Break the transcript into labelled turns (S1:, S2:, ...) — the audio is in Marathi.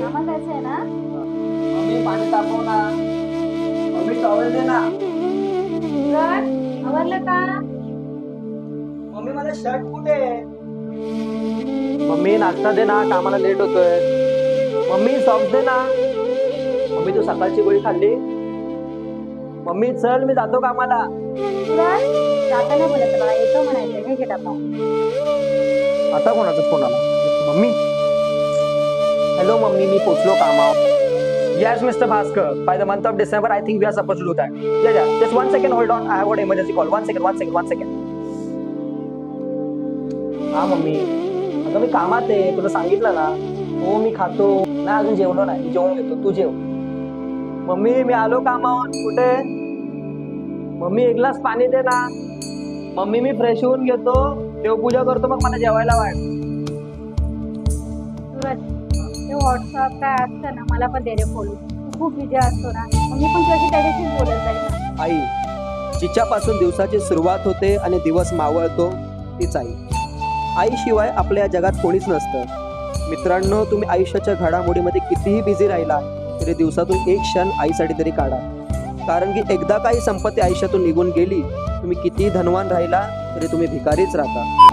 S1: आम्हाला जायचं आहे ना?
S2: मम्मी पाणी तापव ना. मम्मी टॉवेल दे ना.
S1: सूरज, आवरलं का?
S2: मम्मी माझा शर्ट कुठे आहे? मम्मी नाश्ता दे ना, कामाला लेट होतोय. मम्मी सॉक्स दे ना. मम्मी तू सकाळची गोळी खाल्ली? मम्मी चल, मी जातो कामाला.
S1: सूरज, जाताना बोलत मला येतो म्हणायचं, हे घे डबा.
S2: आता कोणाचा फोन आला? मम्मी. हॅलो मम्मी, मी पोचलो कामावर. Yes, Mr. Bhaskar. By the month of December, I think we are supposed to do that. Yeah. Just 1 second, hold on. I have got an emergency call. 1 second. हा मम्मी, अगं मी कामात आहे, तुला सांगितलं ना. हो मी खातो. नाही अजून जेवलो नाही, जेवून घेतो, तू जेव. मम्मी मी आलो कामावर. कुठे? मम्मी एक ग्लास पाणी दे ना. मम्मी मी फ्रेश होऊन घेतो, देवपूजा करतो, मग मला जेवायला वाढ.
S1: सूरज, ते व्हॉट्सअप काय असतं ना, मला पण दे रे फोन. तू खूप बिझी असतो ना, मग मी पण तुझ्याशी त्याच्याशीच बोलत जाईल ना.
S2: आई, जिच्यापासून दिवसाची सुरुवात होते आणि दिवस मावळतो तीच आई. आईशिवाय आपल्या जगात कोणीच नसतं. मित्रांनो, तुम्ही आयुष्याच्या घडामोडीमध्ये कितीही बिझी राहिला तरी दिवसातून एक क्षण आईसाठी तरी काढा. कारण की एकदा काही संपत्ती आयुष्यातून निघून गेली, तुम्ही कितीही धनवान राहिला तरी तुम्ही भिकारीच राहता.